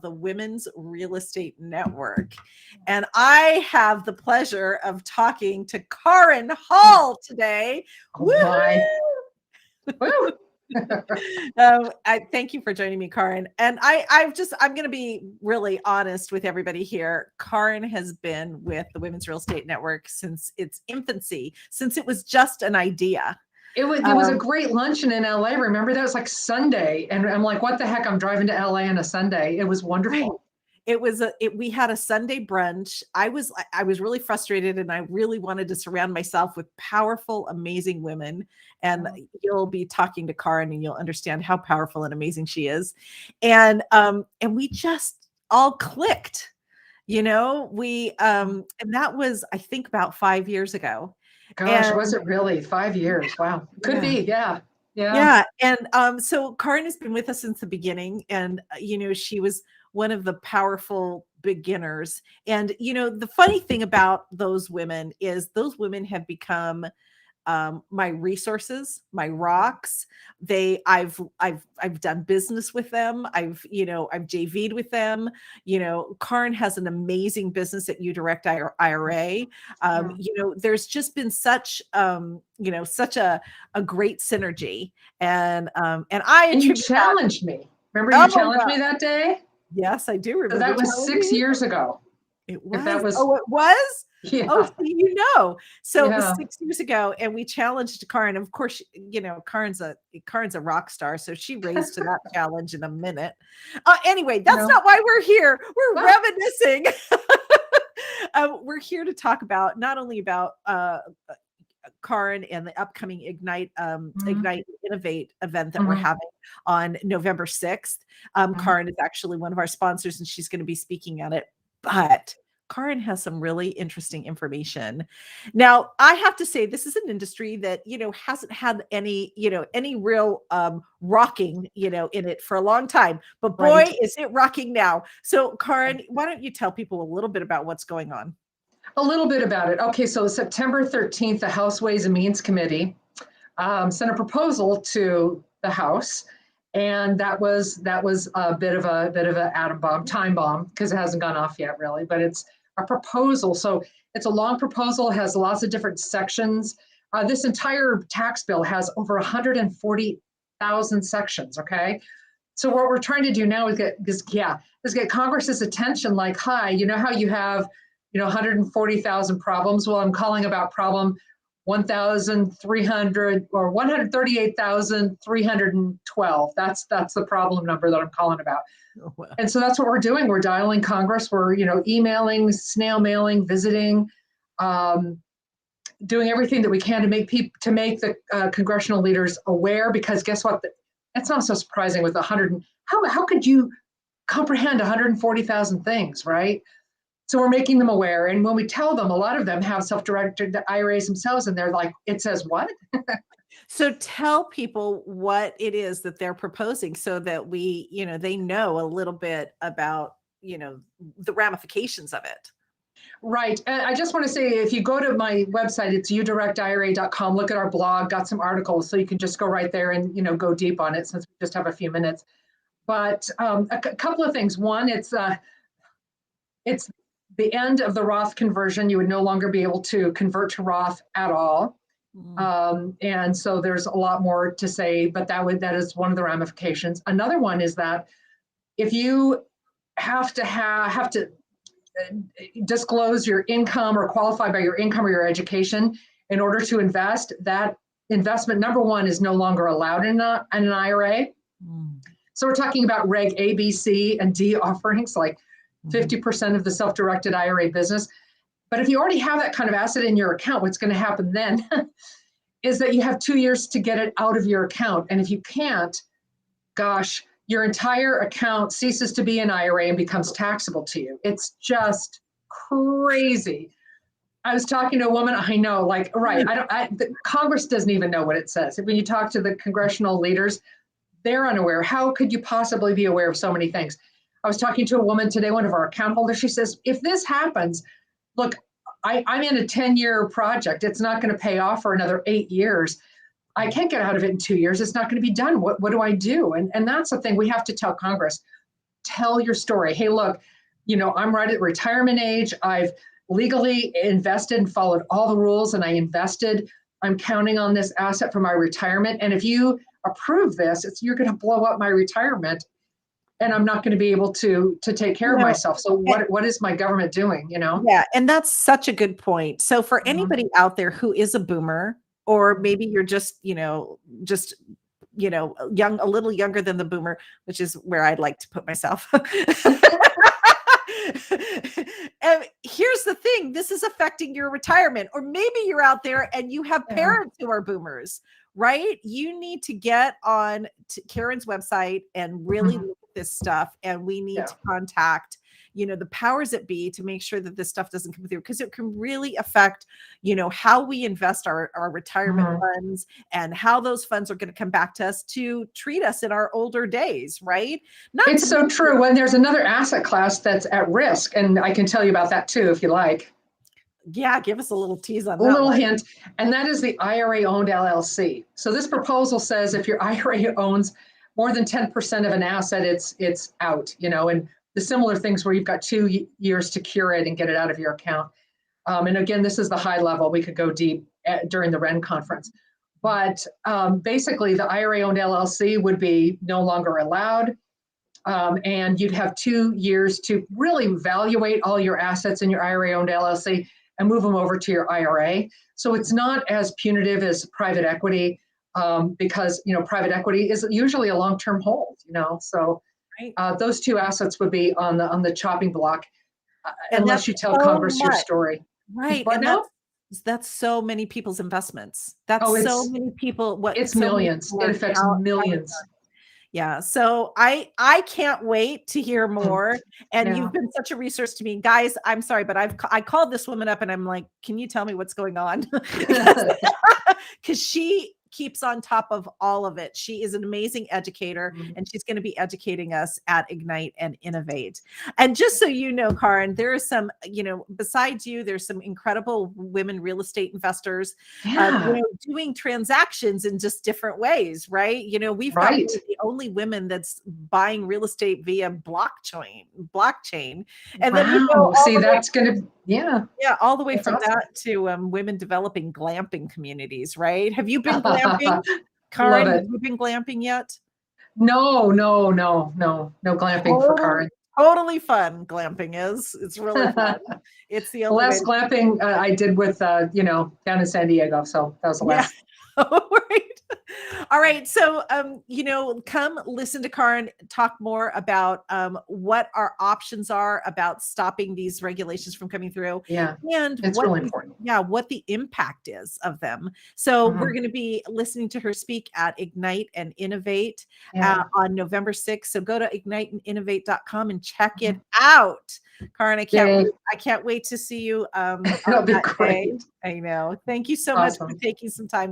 the Women's Real Estate Network. And I have the pleasure of talking to Karen Hall today. Oh my. Woo! I thank you for joining me, Karen. And I'm going to be really honest with everybody here. Karen has been with the Women's Real Estate Network since its infancy, since it was just an idea. It was a great luncheon in LA. Remember, that was like Sunday. And I'm like, what the heck? I'm driving to LA on a Sunday. It was wonderful. Right. We had a Sunday brunch. I was really frustrated, and I really wanted to surround myself with powerful, amazing women. And you'll be talking to Karen and you'll understand how powerful and amazing she is. And we just all clicked, and that was, I think, about 5 years ago. Gosh, was it really 5 years? Wow. Could be. Yeah. Yeah. And so Karen has been with us since the beginning, and she was one of the powerful beginners. And the funny thing about those women is those women have become my resources, my rocks. I've done business with them. I've JV'd with them. Karen has an amazing business at UDirect IRA. There's just been such such a great synergy. And you challenged me. Remember you challenged me that day? Yes, I do remember. So that was 6 years ago. It was. That was, it was? Yeah. Oh, so it was 6 years ago, and we challenged Karen. Of course, Karen's a rock star, so she raised to that challenge in a minute. Anyway, that's not why we're here. We're reminiscing. We're here to talk about not only about Karen and the upcoming Ignite Innovate event that we're having on November 6th. Karen is actually one of our sponsors, and she's going to be speaking at it. But Karen has some really interesting information. Now, I have to say, this is an industry that, hasn't had any real rocking, in it for a long time. But boy, is it rocking now. So, Karen, why don't you tell people a little bit about what's going on? A little bit about it. Okay, so September 13th, the House Ways and Means Committee sent a proposal to the House, and that was a bit of an atom bomb, time bomb, because it hasn't gone off yet, really. But it's a proposal, so it's a long proposal, has lots of different sections. This entire tax bill has over 140,000 sections. Okay, so what we're trying to do now is get Congress's attention. Like, hi, you know how you have 140,000 problems. Well, I'm calling about problem 1,300 or 138,312. That's the problem number that I'm calling about. Oh, wow. And so that's what we're doing. We're dialing Congress. We're emailing, snail mailing, visiting, doing everything that we can to make the congressional leaders aware. Because guess what? It's not so surprising with 100. How could you comprehend 140,000 things, right? So we're making them aware. And when we tell them, a lot of them have self-directed IRAs themselves, and they're like, it says what? So tell people what it is that they're proposing so that they know a little bit about, the ramifications of it. Right. And I just want to say, if you go to my website, it's udirectira.com, look at our blog, got some articles, so you can just go right there and, go deep on it, since we just have a few minutes. But a couple of things. One, it's the end of the Roth conversion. You would no longer be able to convert to Roth at all. And so there's a lot more to say, but that is one of the ramifications. Another one is that if you have to disclose your income or qualify by your income or your education in order to invest, that investment, number one, is no longer allowed in an IRA. So we're talking about Reg A, B, C, and D offerings, like 50% of the self-directed IRA business. But if you already have that kind of asset in your account, what's going to happen then is that you have 2 years to get it out of your account. And if you can't, gosh, your entire account ceases to be an IRA and becomes taxable to you. It's just crazy. I was talking to a woman, I know, like, right, Congress doesn't even know what it says. When you talk to the congressional leaders, they're unaware. How could you possibly be aware of so many things? I was talking to a woman today, one of our account holders. She says, if this happens, look, I'm in a 10-year project. It's not going to pay off for another 8 years. I can't get out of it in 2 years. It's not going to be done. What do I do? And that's the thing we have to tell Congress. tell your story. Hey, look, I'm right at retirement age. I've legally invested and followed all the rules, and I invested. I'm counting on this asset for my retirement. And if you approve this, you're going to blow up my retirement, and I'm not going to be able to take care of myself. So what is my government doing? Yeah, and that's such a good point. So for anybody out there who is a boomer, or maybe you're just young, a little younger than the boomer, which is where I'd like to put myself. And here's the thing, this is affecting your retirement, or maybe you're out there and you have parents who are boomers, right? You need to get on to Karen's website and really look at this stuff. And we need to contact the powers that be to make sure that this stuff doesn't come through, because it can really affect, how we invest our retirement funds, and how those funds are going to come back to us to treat us in our older days, right? It's so true. When there's another asset class that's at risk, and I can tell you about that too, if you like. Yeah, give us a little tease on that. A little hint, and that is the IRA-owned LLC. So this proposal says if your IRA owns more than 10% of an asset, it's out, and the similar things where you've got 2 years to cure it and get it out of your account. And again, this is the high level. We could go deep during the WREN conference. But basically, the IRA-owned LLC would be no longer allowed. And you'd have 2 years to really evaluate all your assets in your IRA-owned LLC and move them over to your IRA. So it's not as punitive as private equity, because private equity is usually a long-term hold. So those two assets would be on the chopping block, unless you tell Congress your story. Right. But and that's so many people's investments. That's so many people. It's millions. It affects millions. Yeah. So I can't wait to hear more. And you've been such a resource to me, guys. I'm sorry, but I called this woman up and I'm like, can you tell me what's going on? Because she keeps on top of all of it. She is an amazing educator, and she's going to be educating us at Ignite and Innovate. And just so you know, Karen, there are some, besides you, there's some incredible women real estate investors, doing transactions in just different ways, right? We've got the only women that's buying real estate via blockchain. And then that's going to, all the way from that to women developing glamping communities, right? Have you been glamping? Karen, have you been glamping yet? No glamping for Karen. Totally fun. Glamping is. It's really fun. It's the only last glamping I did with down in San Diego. So that was the last. Right. All right. So, come listen to Karen talk more about what our options are about stopping these regulations from coming through. Yeah. And it's really important. Yeah. What the impact is of them. So we're going to be listening to her speak at Ignite and Innovate on November 6th. So go to igniteandinnovate.com and check it out. Karen, I can't wait to see you. That'll be great. I know. Thank you so much for taking some time.